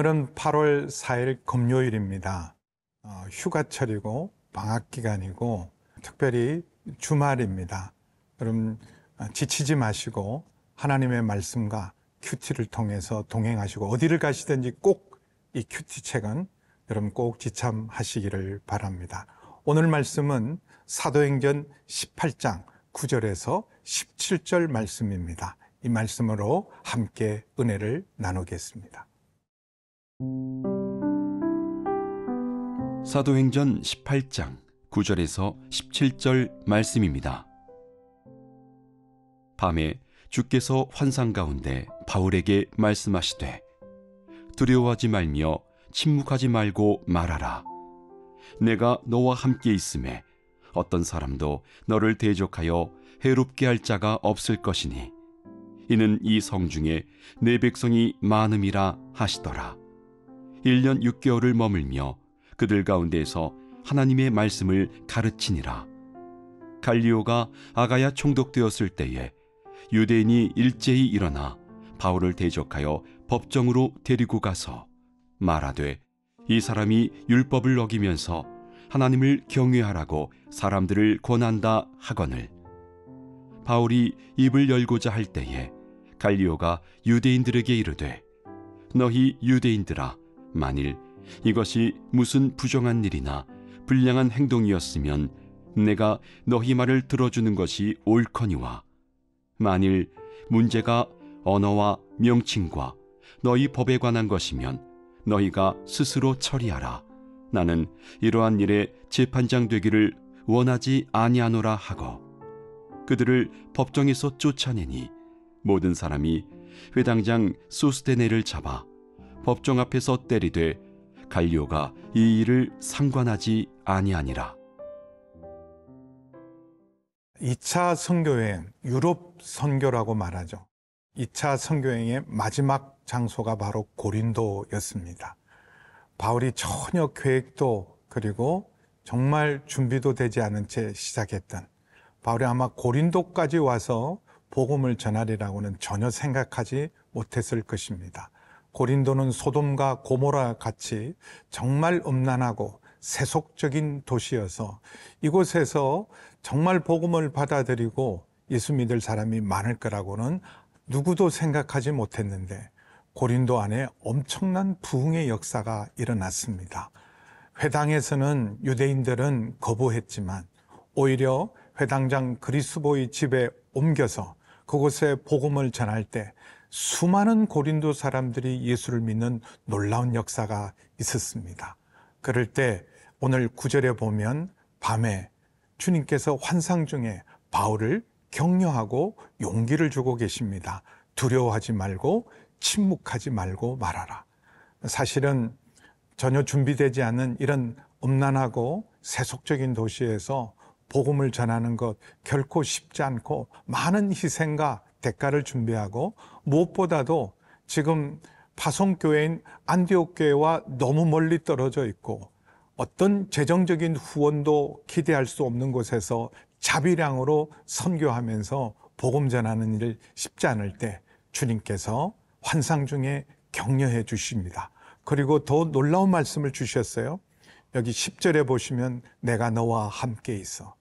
오늘은 8월 4일 금요일입니다. 휴가철이고 방학기간이고 특별히 주말입니다. 여러분 지치지 마시고 하나님의 말씀과 큐티를 통해서 동행하시고 어디를 가시든지 꼭 이 큐티 책은 여러분 꼭 지참하시기를 바랍니다. 오늘 말씀은 사도행전 18장 9절에서 17절 말씀입니다. 이 말씀으로 함께 은혜를 나누겠습니다. 사도행전 18장 9절에서 17절 말씀입니다. 밤에 주께서 환상 가운데 바울에게 말씀하시되 두려워하지 말며 침묵하지 말고 말하라. 내가 너와 함께 있음에 어떤 사람도 너를 대적하여 해롭게 할 자가 없을 것이니 이는 이 성중에 내 백성이 많음이라 하시더라. 1년 6개월을 머물며 그들 가운데에서 하나님의 말씀을 가르치니라. 갈리오가 아가야 총독되었을 때에 유대인이 일제히 일어나 바울을 대적하여 법정으로 데리고 가서 말하되 이 사람이 율법을 어기면서 하나님을 경외하라고 사람들을 권한다 하거늘. 바울이 입을 열고자 할 때에 갈리오가 유대인들에게 이르되 너희 유대인들아, 만일 이것이 무슨 부정한 일이나 불량한 행동이었으면 내가 너희 말을 들어주는 것이 옳거니와 만일 문제가 언어와 명칭과 너희 법에 관한 것이면 너희가 스스로 처리하라. 나는 이러한 일에 재판장 되기를 원하지 아니하노라 하고 그들을 법정에서 쫓아내니 모든 사람이 회당장 소스데네를 잡아 법정 앞에서 때리되 갈리오가 이 일을 상관하지 아니하니라. 2차 선교여행, 유럽 선교라고 말하죠. 2차 선교여행의 마지막 장소가 바로 고린도였습니다. 바울이 전혀 계획도 그리고 정말 준비도 되지 않은 채 시작했던, 바울이 아마 고린도까지 와서 복음을 전하리라고는 전혀 생각하지 못했을 것입니다. 고린도는 소돔과 고모라 같이 정말 음란하고 세속적인 도시여서 이곳에서 정말 복음을 받아들이고 예수 믿을 사람이 많을 거라고는 누구도 생각하지 못했는데 고린도 안에 엄청난 부흥의 역사가 일어났습니다. 회당에서는 유대인들은 거부했지만 오히려 회당장 그리스보의 집에 옮겨서 그곳에 복음을 전할 때 수많은 고린도 사람들이 예수를 믿는 놀라운 역사가 있었습니다. 그럴 때 오늘 9절에 보면 밤에 주님께서 환상 중에 바울을 격려하고 용기를 주고 계십니다. 두려워하지 말고 침묵하지 말고 말하라. 사실은 전혀 준비되지 않은 이런 음란하고 세속적인 도시에서 복음을 전하는 것 결코 쉽지 않고 많은 희생과 대가를 준비하고 무엇보다도 지금 파송교회인 안디옥 교회와 너무 멀리 떨어져 있고 어떤 재정적인 후원도 기대할 수 없는 곳에서 자비량으로 선교하면서 복음 전하는 일 쉽지 않을 때 주님께서 환상 중에 격려해 주십니다. 그리고 더 놀라운 말씀을 주셨어요. 여기 10절에 보시면 내가 너와 함께 있어.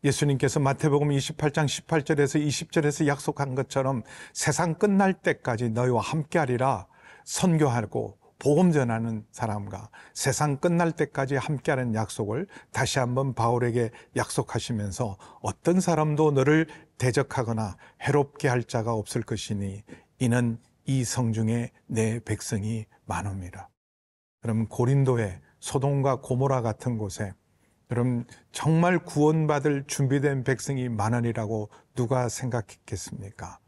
예수님께서 마태복음 28장 18절에서 20절에서 약속한 것처럼 세상 끝날 때까지 너희와 함께하리라 선교하고 복음 전하는 사람과 세상 끝날 때까지 함께하는 약속을 다시 한번 바울에게 약속하시면서 어떤 사람도 너를 대적하거나 해롭게 할 자가 없을 것이니 이는 이 성중에 내 백성이 많음이라. 그럼 고린도의 소돔과 고모라 같은 곳에 그럼 정말 구원받을 준비된 백성이 많으리라고 누가 생각했겠습니까?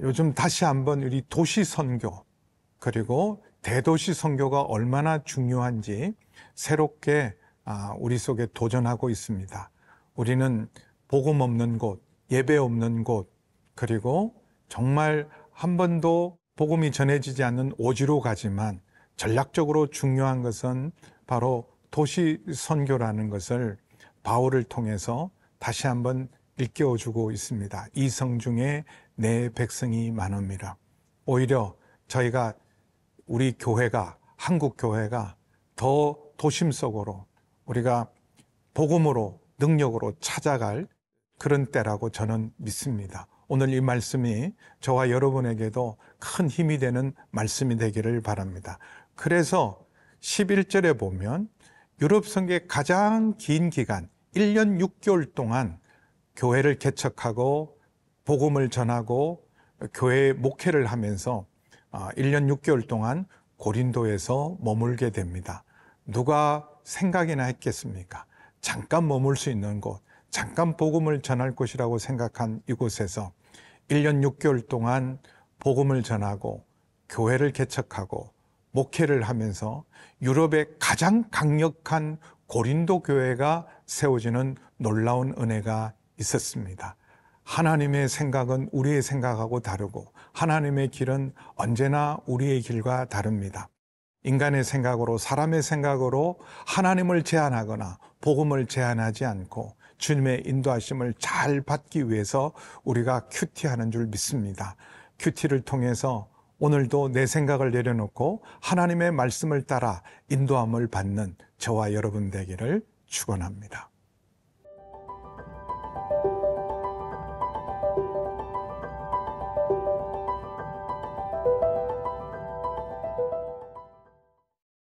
요즘 다시 한번 우리 도시 선교 그리고 대도시 선교가 얼마나 중요한지 새롭게 우리 속에 도전하고 있습니다. 우리는 복음 없는 곳, 예배 없는 곳, 그리고 정말 한 번도 복음이 전해지지 않는 오지로 가지만 전략적으로 중요한 것은 바로 도시 선교라는 것을 바울을 통해서 다시 한번 일깨워주고 있습니다. 이 성중에 내 백성이 많음이라. 오히려 저희가 우리 교회가, 한국 교회가 더 도심 속으로 우리가 복음으로, 능력으로 찾아갈 그런 때라고 저는 믿습니다. 오늘 이 말씀이 저와 여러분에게도 큰 힘이 되는 말씀이 되기를 바랍니다. 그래서 11절에 보면 유럽 선교의 가장 긴 기간 1년 6개월 동안 교회를 개척하고 복음을 전하고 교회 목회를 하면서 1년 6개월 동안 고린도에서 머물게 됩니다. 누가 생각이나 했겠습니까? 잠깐 머물 수 있는 곳, 잠깐 복음을 전할 곳이라고 생각한 이곳에서 1년 6개월 동안 복음을 전하고 교회를 개척하고 목회를 하면서 유럽의 가장 강력한 고린도 교회가 세워지는 놀라운 은혜가 있었습니다. 하나님의 생각은 우리의 생각하고 다르고 하나님의 길은 언제나 우리의 길과 다릅니다. 인간의 생각으로, 사람의 생각으로 하나님을 제한하거나 복음을 제한하지 않고 주님의 인도하심을 잘 받기 위해서 우리가 큐티하는 줄 믿습니다. 큐티를 통해서 오늘도 내 생각을 내려놓고 하나님의 말씀을 따라 인도함을 받는 저와 여러분 되기를 축원합니다.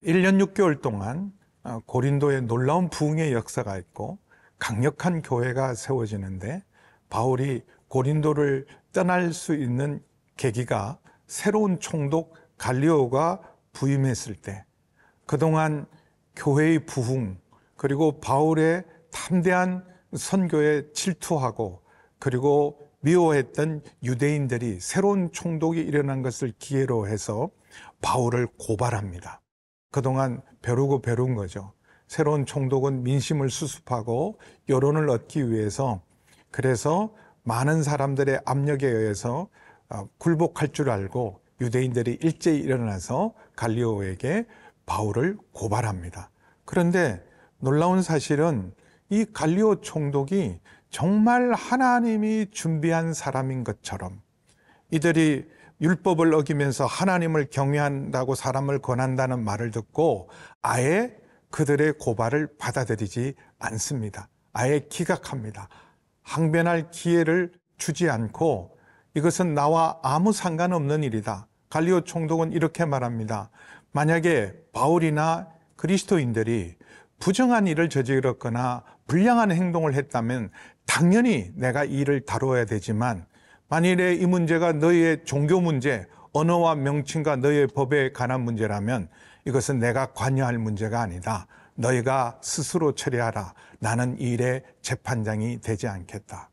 일 년 6개월 동안 고린도에 놀라운 부흥의 역사가 있고 강력한 교회가 세워지는데 바울이 고린도를 떠날 수 있는 계기가 새로운 총독 갈리오가 부임했을 때 그동안 교회의 부흥 그리고 바울의 담대한 선교에 질투하고 그리고 미워했던 유대인들이 새로운 총독이 일어난 것을 기회로 해서 바울을 고발합니다. 그동안 벼르고 벼른 거죠. 새로운 총독은 민심을 수습하고 여론을 얻기 위해서 그래서 많은 사람들의 압력에 의해서 굴복할 줄 알고 유대인들이 일제히 일어나서 갈리오에게 바울을 고발합니다. 그런데 놀라운 사실은 이 갈리오 총독이 정말 하나님이 준비한 사람인 것처럼 이들이 율법을 어기면서 하나님을 경외한다고 사람을 권한다는 말을 듣고 아예 그들의 고발을 받아들이지 않습니다. 아예 기각합니다. 항변할 기회를 주지 않고 이것은 나와 아무 상관없는 일이다. 갈리오 총독은 이렇게 말합니다. 만약에 바울이나 그리스도인들이 부정한 일을 저질렀거나 불량한 행동을 했다면 당연히 내가 이 일을 다루어야 되지만 만일에 이 문제가 너희의 종교 문제, 언어와 명칭과 너희의 법에 관한 문제라면 이것은 내가 관여할 문제가 아니다. 너희가 스스로 처리하라. 나는 이 일의 재판장이 되지 않겠다.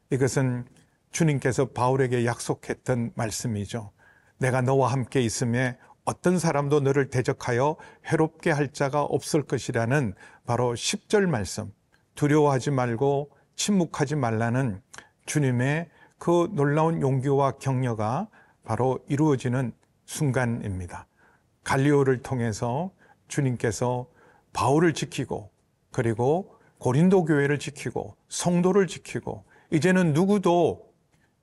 이것은 주님께서 바울에게 약속했던 말씀이죠. 내가 너와 함께 있음에 어떤 사람도 너를 대적하여 해롭게 할 자가 없을 것이라는 바로 10절 말씀. 두려워하지 말고 침묵하지 말라는 주님의 그 놀라운 용기와 격려가 바로 이루어지는 순간입니다. 갈리오를 통해서 주님께서 바울을 지키고 그리고 고린도 교회를 지키고 성도를 지키고 이제는 누구도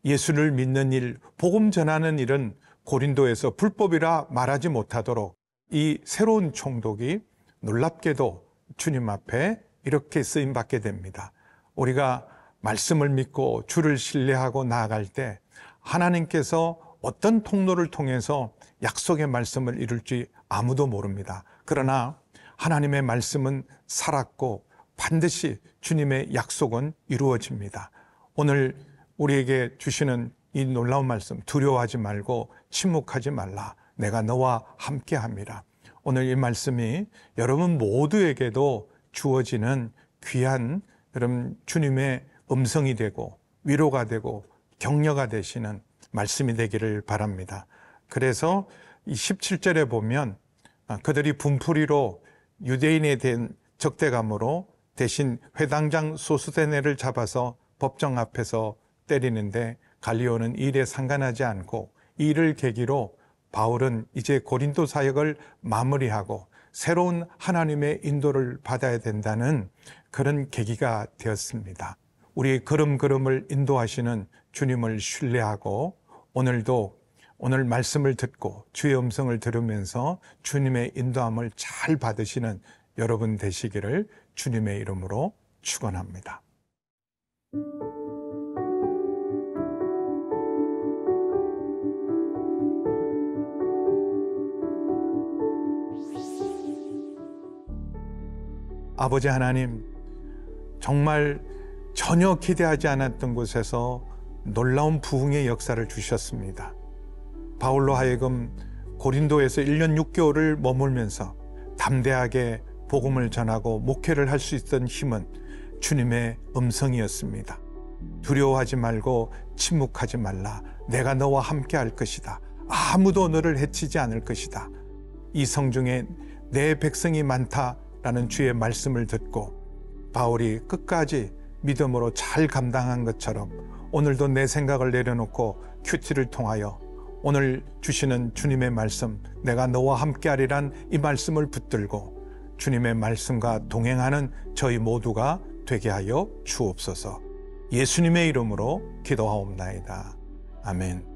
예수를 믿는 일, 복음 전하는 일은 고린도에서 불법이라 말하지 못하도록 이 새로운 총독이 놀랍게도 주님 앞에 이렇게 쓰임받게 됩니다. 우리가 말씀을 믿고 주를 신뢰하고 나아갈 때 하나님께서 어떤 통로를 통해서 약속의 말씀을 이룰지 아무도 모릅니다. 그러나 하나님의 말씀은 살았고 반드시 주님의 약속은 이루어집니다. 오늘 우리에게 주시는 이 놀라운 말씀, 두려워하지 말고 침묵하지 말라. 내가 너와 함께함이라. 오늘 이 말씀이 여러분 모두에게도 주어지는 귀한 여러분 주님의 음성이 되고 위로가 되고 격려가 되시는 말씀이 되기를 바랍니다. 그래서 이 17절에 보면 그들이 분풀이로 유대인에 대한 적대감으로 대신 회당장 소스데네를 잡아서 법정 앞에서 때리는데 갈리오는 이 일에 상관하지 않고 이 일을 계기로 바울은 이제 고린도 사역을 마무리하고 새로운 하나님의 인도를 받아야 된다는 그런 계기가 되었습니다. 우리의 걸음걸음을 인도하시는 주님을 신뢰하고 오늘도 오늘 말씀을 듣고 주의 음성을 들으면서 주님의 인도함을 잘 받으시는 여러분 되시기를 주님의 이름으로 축원합니다. 아버지 하나님, 정말 전혀 기대하지 않았던 곳에서 놀라운 부흥의 역사를 주셨습니다. 바울로 하여금 고린도에서 1년 6개월을 머물면서 담대하게 복음을 전하고 목회를 할 수 있던 힘은 주님의 음성이었습니다. 두려워하지 말고 침묵하지 말라. 내가 너와 함께 할 것이다. 아무도 너를 해치지 않을 것이다. 이 성중에 내 백성이 많다라는 주의 말씀을 듣고 바울이 끝까지 믿음으로 잘 감당한 것처럼 오늘도 내 생각을 내려놓고 큐티를 통하여 오늘 주시는 주님의 말씀, 내가 너와 함께하리란 이 말씀을 붙들고 주님의 말씀과 동행하는 저희 모두가 되게 하여 주옵소서. 예수님의 이름으로 기도하옵나이다. 아멘.